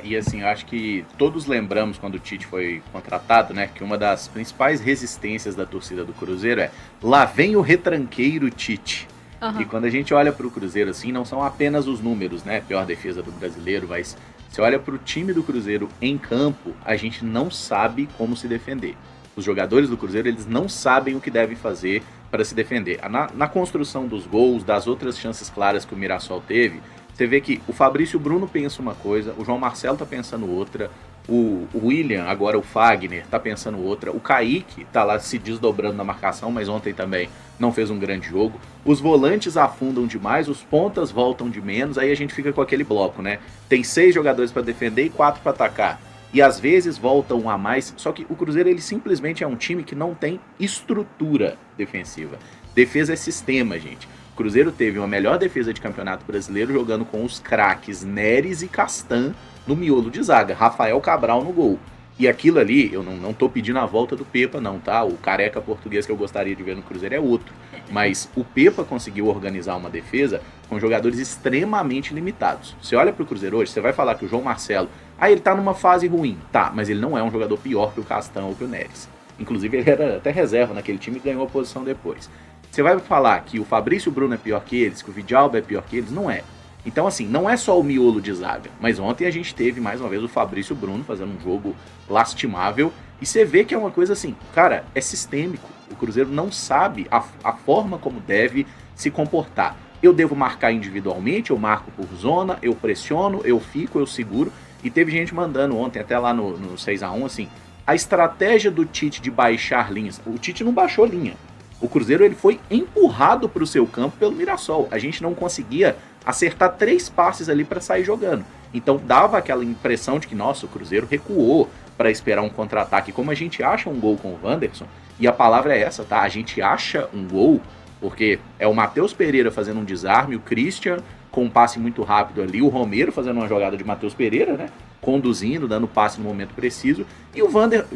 E assim, eu acho que todos lembramos quando o Tite foi contratado, né? Que uma das principais resistências da torcida do Cruzeiro é: lá vem o retranqueiro Tite. E Aham. quando a gente olha para o Cruzeiro assim, não são apenas os números, né? Pior defesa do brasileiro, mas você olha para o time do Cruzeiro em campo, a gente não sabe como se defender. Os jogadores do Cruzeiro, eles não sabem o que devem fazer para se defender. Na construção dos gols, das outras chances claras que o Mirassol teve, você vê que o Fabrício Bruno pensa uma coisa, o João Marcelo tá pensando outra, o William, agora o Fagner, tá pensando outra, o Kaique tá lá se desdobrando na marcação, mas ontem também não fez um grande jogo. Os volantes afundam demais, os pontas voltam de menos, aí a gente fica com aquele bloco, né? Tem 6 jogadores para defender e 4 para atacar. E às vezes volta um a mais, só que o Cruzeiro ele simplesmente é um time que não tem estrutura defensiva. Defesa é sistema, gente. O Cruzeiro teve uma melhor defesa de campeonato brasileiro jogando com os craques Neres e Castan no miolo de zaga, Rafael Cabral no gol. E aquilo ali, eu não tô pedindo a volta do Pepa não, tá? O careca português que eu gostaria de ver no Cruzeiro é outro. Mas o Pepa conseguiu organizar uma defesa com jogadores extremamente limitados. Você olha pro Cruzeiro hoje, você vai falar que o João Marcelo, ele tá numa fase ruim. Tá, mas ele não é um jogador pior que o Castan ou que o Neres. Inclusive ele era até reserva naquele time e ganhou a posição depois. Você vai falar que o Fabrício Bruno é pior que eles, que o Vidalba é pior que eles? Não é. Então, assim, não é só o miolo de zaga. Mas ontem a gente teve, mais uma vez, o Fabrício Bruno fazendo um jogo lastimável. E você vê que é uma coisa assim, cara, é sistêmico. O Cruzeiro não sabe a forma como deve se comportar. Eu devo marcar individualmente, eu marco por zona, eu pressiono, eu fico, eu seguro. E teve gente mandando ontem, até lá no 6x1, assim, a estratégia do Tite de baixar linhas. O Tite não baixou linha. O Cruzeiro ele foi empurrado para o seu campo pelo Mirassol. A gente não conseguia acertar 3 passes ali para sair jogando. Então dava aquela impressão de que, nossa, o Cruzeiro recuou para esperar um contra-ataque. Como a gente acha um gol com o Wanderson, e a palavra é essa, tá? A gente acha um gol, porque é o Matheus Pereira fazendo um desarme, o Christian com um passe muito rápido ali, o Romero fazendo uma jogada de Matheus Pereira, né? Conduzindo, dando passe no momento preciso. E o Wanderson,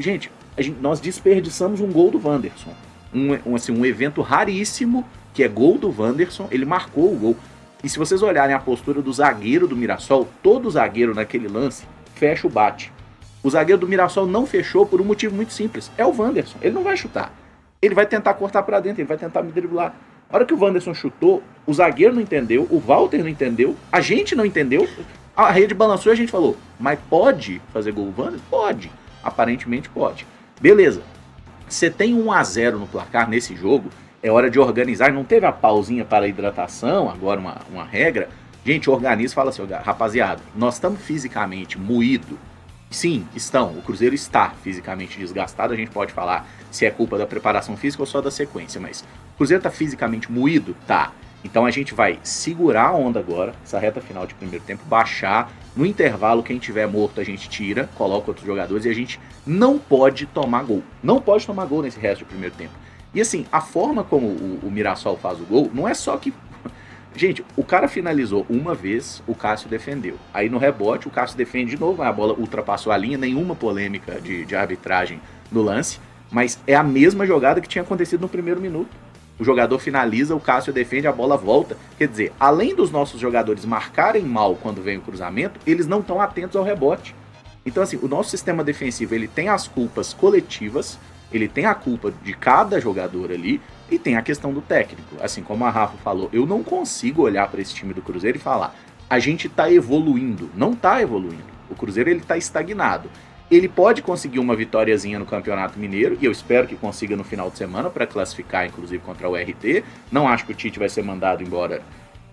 nós desperdiçamos um gol do Wanderson. Um evento raríssimo, que é gol do Wanderson, ele marcou o gol. E se vocês olharem a postura do zagueiro do Mirassol, todo zagueiro naquele lance fecha o bate. O zagueiro do Mirassol não fechou por um motivo muito simples. É o Wanderson, ele não vai chutar. Ele vai tentar cortar para dentro, ele vai tentar me driblar. A hora que o Wanderson chutou, o zagueiro não entendeu, o Walter não entendeu, a gente não entendeu, a rede balançou e a gente falou, mas pode fazer gol o Wanderson? Pode. Aparentemente pode. Beleza. Você tem 1-0 no placar nesse jogo, é hora de organizar. Não teve a pausinha para a hidratação, agora uma regra. Gente, organiza e fala assim, rapaziada, nós estamos fisicamente moído. Sim, o Cruzeiro está fisicamente desgastado. A gente pode falar se é culpa da preparação física ou só da sequência, mas o Cruzeiro está fisicamente moído? Tá. Então a gente vai segurar a onda agora, essa reta final de primeiro tempo, baixar. No intervalo, quem tiver morto a gente tira, coloca outros jogadores e a gente não pode tomar gol. Não pode tomar gol nesse resto do primeiro tempo. E assim, a forma como o Mirassol faz o gol, não é só que... Gente, o cara finalizou uma vez, o Cássio defendeu. Aí no rebote, o Cássio defende de novo, a bola ultrapassou a linha, nenhuma polêmica de arbitragem no lance, mas é a mesma jogada que tinha acontecido no primeiro minuto. O jogador finaliza, o Cássio defende, a bola volta. Quer dizer, além dos nossos jogadores marcarem mal quando vem o cruzamento, eles não estão atentos ao rebote. Então, assim, o nosso sistema defensivo, ele tem as culpas coletivas, ele tem a culpa de cada jogador ali, e tem a questão do técnico. Assim como a Rafa falou, eu não consigo olhar para esse time do Cruzeiro e falar, a gente está evoluindo. Não está evoluindo. O Cruzeiro ele está estagnado. Ele pode conseguir uma vitóriazinha no Campeonato Mineiro, e eu espero que consiga no final de semana para classificar, inclusive, contra o RT. Não acho que o Tite vai ser mandado embora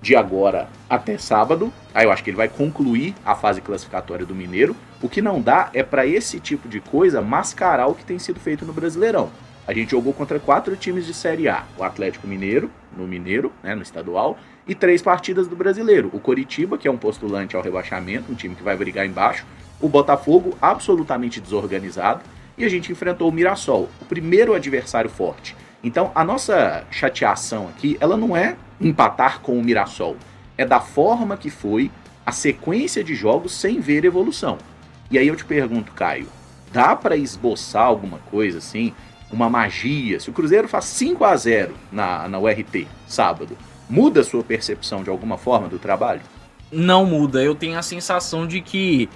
de agora até sábado. Aí eu acho que ele vai concluir a fase classificatória do Mineiro. O que não dá é para esse tipo de coisa mascarar o que tem sido feito no Brasileirão. A gente jogou contra 4 times de Série A. O Atlético Mineiro, no estadual, e 3 partidas do Brasileiro. O Coritiba, que é um postulante ao rebaixamento, um time que vai brigar embaixo. O Botafogo, absolutamente desorganizado. E a gente enfrentou o Mirassol, o primeiro adversário forte. Então, a nossa chateação aqui, ela não é empatar com o Mirassol. É da forma que foi a sequência de jogos sem ver evolução. E aí eu te pergunto, Caio, dá para esboçar alguma coisa assim? Uma magia, se o Cruzeiro faz 5-0 na URT, sábado, muda a sua percepção de alguma forma do trabalho? Não muda. Eu tenho a sensação de que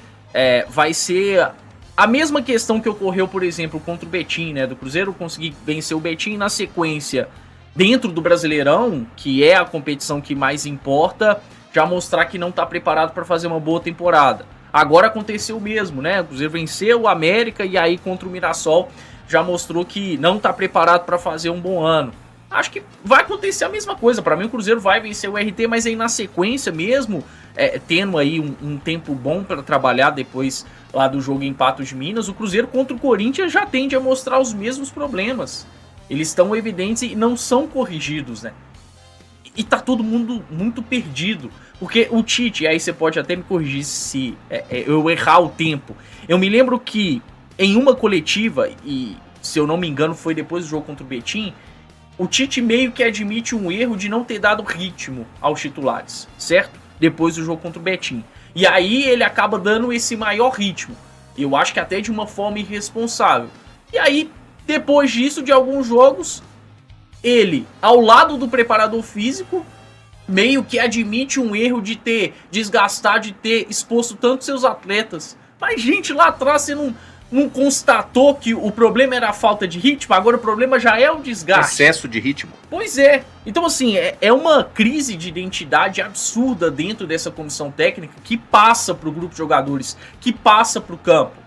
vai ser a mesma questão que ocorreu, por exemplo, contra o Betim, né? Do Cruzeiro conseguir vencer o Betim na sequência dentro do Brasileirão, que é a competição que mais importa, já mostrar que não está preparado para fazer uma boa temporada. Agora aconteceu o mesmo, né? O Cruzeiro venceu o América e aí contra o Mirassol já mostrou que não está preparado para fazer um bom ano. Acho que vai acontecer a mesma coisa. Para mim o Cruzeiro vai vencer o RT, mas aí na sequência mesmo, tendo aí um tempo bom para trabalhar depois lá do jogo em Patos de Minas, o Cruzeiro contra o Corinthians já tende a mostrar os mesmos problemas. Eles estão evidentes e não são corrigidos, né? E tá todo mundo muito perdido. Porque o Tite, aí você pode até me corrigir se eu errar o tempo. Eu me lembro que em uma coletiva, e se eu não me engano foi depois do jogo contra o Betim, o Tite meio que admite um erro de não ter dado ritmo aos titulares, certo? Depois do jogo contra o Betim. E aí ele acaba dando esse maior ritmo. Eu acho que até de uma forma irresponsável. E aí, depois disso, de alguns jogos, ele, ao lado do preparador físico, meio que admite um erro de ter desgastado, de ter exposto tanto seus atletas. Mas, gente, lá atrás você não constatou que o problema era a falta de ritmo? Agora o problema já é o desgaste. Excesso de ritmo. Pois é. Então, assim, é uma crise de identidade absurda dentro dessa comissão técnica que passa pro grupo de jogadores, que passa pro campo.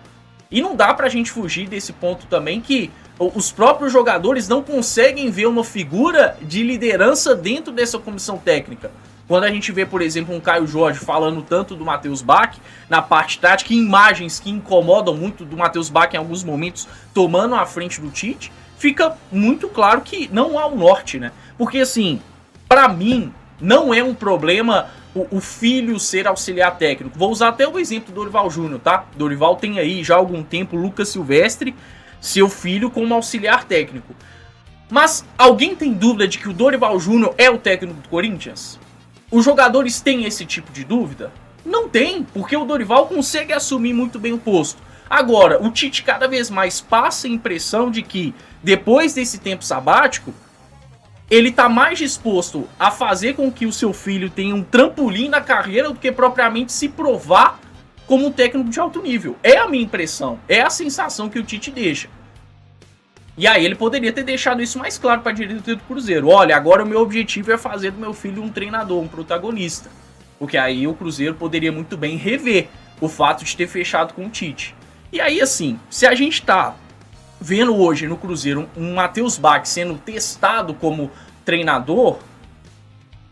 E não dá pra gente fugir desse ponto também que os próprios jogadores não conseguem ver uma figura de liderança dentro dessa comissão técnica. Quando a gente vê, por exemplo, um Caio Jorge falando tanto do Matheus Bach na parte tática, imagens que incomodam muito do Matheus Bach em alguns momentos tomando a frente do Tite, fica muito claro que não há o norte, né? Porque, assim, pra mim, não é um problema o filho ser auxiliar técnico. Vou usar até o exemplo do Dorival Júnior, tá? Dorival tem aí já há algum tempo o Lucas Silvestre, seu filho, como auxiliar técnico. Mas alguém tem dúvida de que o Dorival Júnior é o técnico do Corinthians? Os jogadores têm esse tipo de dúvida? Não tem, porque o Dorival consegue assumir muito bem o posto. Agora, o Tite cada vez mais passa a impressão de que, depois desse tempo sabático, ele está mais disposto a fazer com que o seu filho tenha um trampolim na carreira do que propriamente se provar como um técnico de alto nível. É a minha impressão, é a sensação que o Tite deixa. E aí ele poderia ter deixado isso mais claro para a diretoria do Cruzeiro. Olha, agora o meu objetivo é fazer do meu filho um treinador, um protagonista. Porque aí o Cruzeiro poderia muito bem rever o fato de ter fechado com o Tite. E aí, assim, se a gente tá vendo hoje no Cruzeiro um Matheus Bach sendo testado como treinador,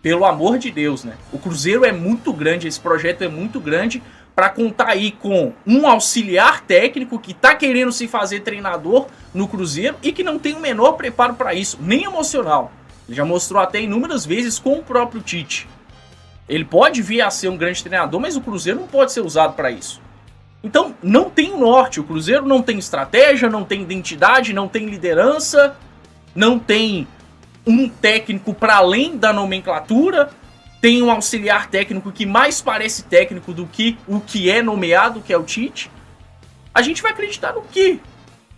pelo amor de Deus, né? O Cruzeiro é muito grande, esse projeto é muito grande para contar aí com um auxiliar técnico que tá querendo se fazer treinador no Cruzeiro e que não tem o menor preparo para isso, nem emocional. Ele já mostrou até inúmeras vezes com o próprio Tite. Ele pode vir a ser um grande treinador, mas o Cruzeiro não pode ser usado para isso. Então, não tem o norte. O Cruzeiro não tem estratégia, não tem identidade, não tem liderança, não tem um técnico para além da nomenclatura. Tem um auxiliar técnico que mais parece técnico do que o que é nomeado, que é o Tite. A gente vai acreditar no quê?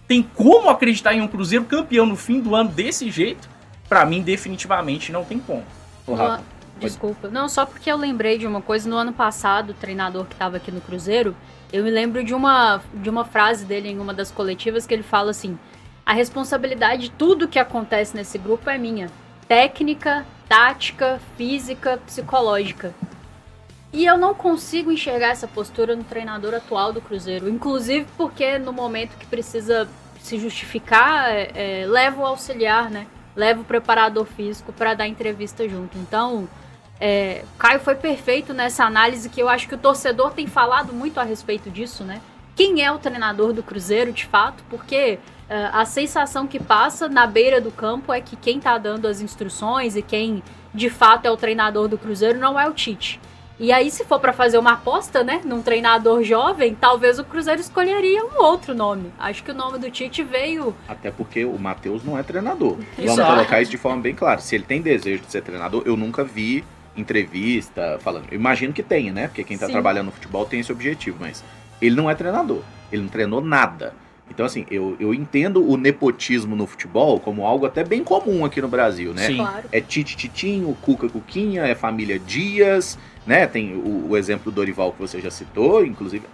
Tem como acreditar em um Cruzeiro campeão no fim do ano desse jeito? Pra mim, definitivamente, não tem como. Desculpa. Não, só porque eu lembrei de uma coisa. No ano passado, o treinador que estava aqui no Cruzeiro, eu me lembro de uma frase dele em uma das coletivas que ele fala assim: a responsabilidade de tudo que acontece nesse grupo é minha. Técnica, tática, física, psicológica. E eu não consigo enxergar essa postura no treinador atual do Cruzeiro. Inclusive porque no momento que precisa se justificar, leva o auxiliar, né? Leva o preparador físico para dar entrevista junto. Então, Caio foi perfeito nessa análise, que eu acho que o torcedor tem falado muito a respeito disso, né? Quem é o treinador do Cruzeiro, de fato? Porque a sensação que passa na beira do campo é que quem tá dando as instruções e quem de fato é o treinador do Cruzeiro não é o Tite. E aí, se for para fazer uma aposta, né, num treinador jovem, talvez o Cruzeiro escolheria um outro nome. Acho que o nome do Tite veio... Até porque o Matheus não é treinador. Vamos colocar isso de forma bem clara. Se ele tem desejo de ser treinador, eu nunca vi entrevista falando. Eu imagino que tenha, né? Porque quem tá trabalhando no futebol tem esse objetivo, mas ele não é treinador. Ele não treinou nada. Então, assim, eu entendo o nepotismo no futebol como algo até bem comum aqui no Brasil, né? Sim. Claro. É Tite Titinho, Cuca Cuquinha, é família Dias, né? Tem o exemplo do Dorival que você já citou, inclusive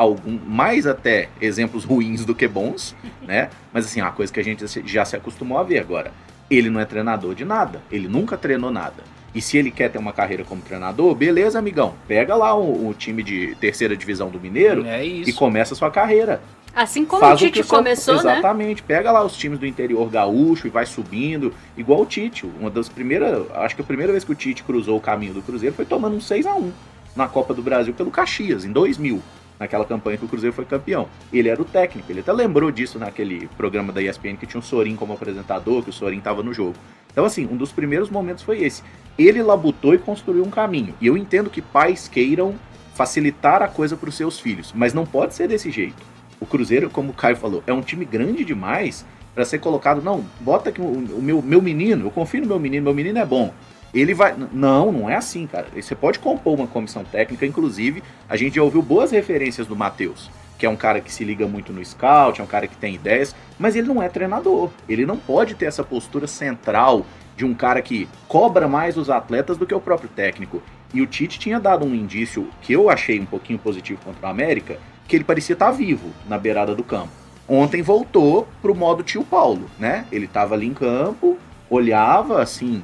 mais até exemplos ruins do que bons, né? Mas assim, é uma coisa que a gente já se acostumou a ver agora. Ele não é treinador de nada, ele nunca treinou nada. E se ele quer ter uma carreira como treinador, beleza, amigão. Pega lá o time de terceira divisão do Mineiro e começa a sua carreira. Assim como Faz o Tite começou, né? Exatamente. Pega lá os times do interior gaúcho e vai subindo, igual o Tite. Uma das primeiras, acho que a primeira vez que o Tite cruzou o caminho do Cruzeiro foi tomando um 6-1 na Copa do Brasil pelo Caxias, em 2000. Naquela campanha que o Cruzeiro foi campeão. Ele era o técnico, ele até lembrou disso naquele programa da ESPN que tinha o Sorin como apresentador, que o Sorin estava no jogo. Então assim, um dos primeiros momentos foi esse. Ele labutou e construiu um caminho. E eu entendo que pais queiram facilitar a coisa para os seus filhos, mas não pode ser desse jeito. O Cruzeiro, como o Caio falou, é um time grande demais para ser colocado. Não, bota aqui o meu menino, eu confio no meu menino é bom. Ele vai. Não é assim, cara. Você pode compor uma comissão técnica, inclusive, a gente já ouviu boas referências do Matheus, que é um cara que se liga muito no scout, é um cara que tem ideias, mas ele não é treinador. Ele não pode ter essa postura central de um cara que cobra mais os atletas do que o próprio técnico. E o Tite tinha dado um indício que eu achei um pouquinho positivo contra o América, que ele parecia estar vivo na beirada do campo. Ontem voltou pro modo tio Paulo, né? Ele estava ali em campo, olhava assim,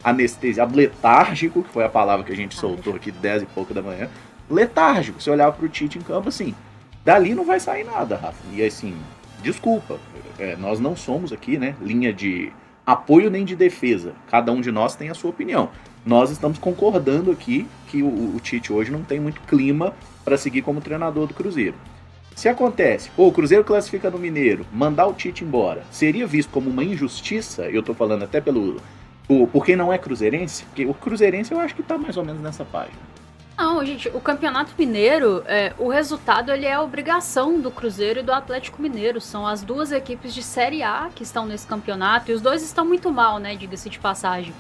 anestesiado, letárgico, que foi a palavra que a gente soltou aqui 10 e pouco da manhã. Letárgico, você olhava pro Tite em campo assim, dali não vai sair nada, Rafa. E assim, desculpa, nós não somos aqui, né, linha de apoio nem de defesa. Cada um de nós tem a sua opinião. Nós estamos concordando aqui que o Tite hoje não tem muito clima para seguir como treinador do Cruzeiro. Se acontece, o Cruzeiro classifica no Mineiro, mandar o Tite embora, seria visto como uma injustiça? Eu tô falando até por quem não é cruzeirense, porque o cruzeirense eu acho que tá mais ou menos nessa página. Não, gente, o Campeonato Mineiro, o resultado ele é a obrigação do Cruzeiro e do Atlético Mineiro. São as duas equipes de Série A que estão nesse campeonato e os dois estão muito mal, né, diga-se de passagem.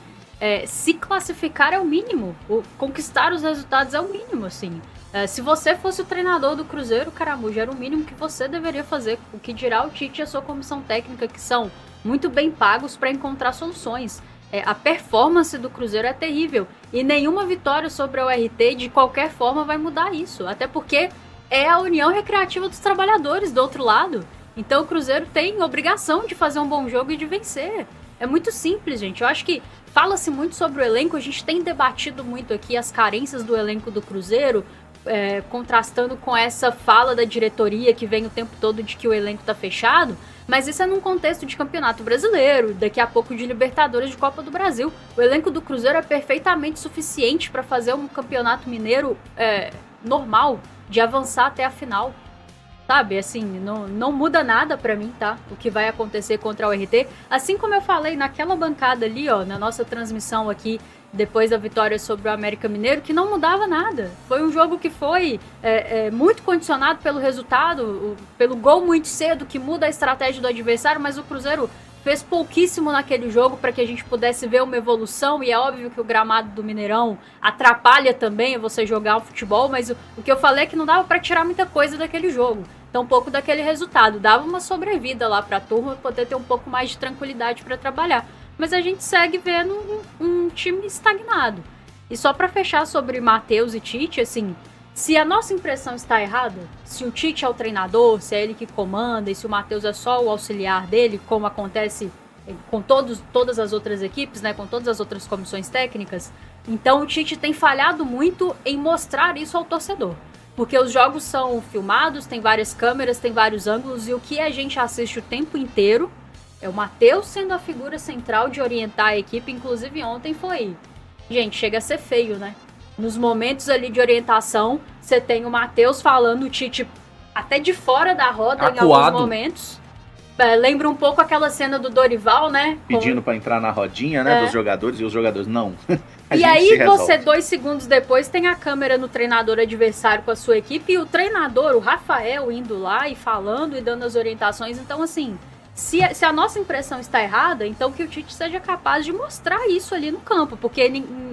Se classificar é o mínimo, conquistar os resultados é o mínimo, assim. Se você fosse o treinador do Cruzeiro, Caramujo, era o mínimo que você deveria fazer. O que dirá o Tite e a sua comissão técnica, que são muito bem pagos para encontrar soluções. A performance do Cruzeiro é terrível e nenhuma vitória sobre a URT de qualquer forma vai mudar isso, até porque é a União Recreativa dos Trabalhadores do outro lado. Então o Cruzeiro tem obrigação de fazer um bom jogo e de vencer. É muito simples, gente. Eu acho que fala-se muito sobre o elenco, a gente tem debatido muito aqui as carências do elenco do Cruzeiro, contrastando com essa fala da diretoria que vem o tempo todo de que o elenco tá fechado, mas isso é num contexto de campeonato brasileiro, daqui a pouco de Libertadores, de Copa do Brasil. O elenco do Cruzeiro é perfeitamente suficiente para fazer um campeonato mineiro normal, de avançar até a final. Sabe, assim, não muda nada pra mim, tá? O que vai acontecer contra a URT. Assim como eu falei naquela bancada ali, ó, na nossa transmissão aqui, depois da vitória sobre o América Mineiro, que não mudava nada. Foi um jogo que foi muito condicionado pelo resultado, pelo gol muito cedo, que muda a estratégia do adversário, mas o Cruzeiro fez pouquíssimo naquele jogo para que a gente pudesse ver uma evolução, e é óbvio que o gramado do Mineirão atrapalha também você jogar o futebol, mas o que eu falei é que não dava para tirar muita coisa daquele jogo, tão pouco daquele resultado, dava uma sobrevida lá para a turma poder ter um pouco mais de tranquilidade para trabalhar, mas a gente segue vendo um time estagnado. E só para fechar sobre Matheus e Tite, assim, se a nossa impressão está errada, se o Tite é o treinador, se é ele que comanda e se o Matheus é só o auxiliar dele, como acontece com todas as outras equipes, né, com todas as outras comissões técnicas, então o Tite tem falhado muito em mostrar isso ao torcedor. Porque os jogos são filmados, tem várias câmeras, tem vários ângulos, e o que a gente assiste o tempo inteiro é o Matheus sendo a figura central de orientar a equipe. Inclusive ontem foi... Gente, chega a ser feio, né? Nos momentos ali de orientação, você tem o Matheus falando, o Tite até de fora da roda em alguns momentos. Lembra um pouco aquela cena do Dorival, né? Pedindo pra entrar na rodinha, né, dos jogadores, e os jogadores não. E aí você, 2 segundos depois, tem a câmera no treinador adversário com a sua equipe, e o treinador, o Rafael, indo lá e falando e dando as orientações. Então, assim, se a nossa impressão está errada, então que o Tite seja capaz de mostrar isso ali no campo, porque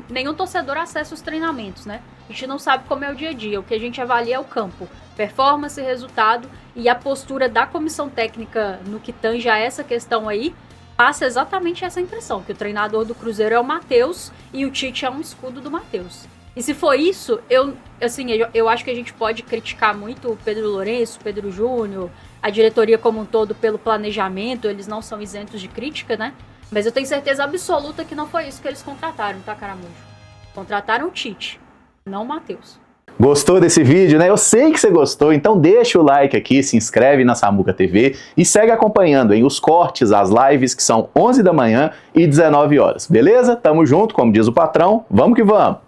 nenhum torcedor acessa os treinamentos, né? A gente não sabe como é o dia a dia, o que a gente avalia é o campo. Performance, resultado, e a postura da comissão técnica no que tange a essa questão aí, passa exatamente essa impressão, que o treinador do Cruzeiro é o Matheus e o Tite é um escudo do Matheus. E se for isso, eu acho que a gente pode criticar muito o Pedro Lourenço, o Pedro Júnior, a diretoria como um todo pelo planejamento, eles não são isentos de crítica, né? Mas eu tenho certeza absoluta que não foi isso que eles contrataram, tá, Caramujo? Contrataram o Tite, não o Matheus. Gostou desse vídeo, né? Eu sei que você gostou, então deixa o like aqui, se inscreve na Samuca TV e segue acompanhando, hein, os cortes, as lives que são 11 da manhã e 19 horas, beleza? Tamo junto, como diz o patrão, vamos que vamos!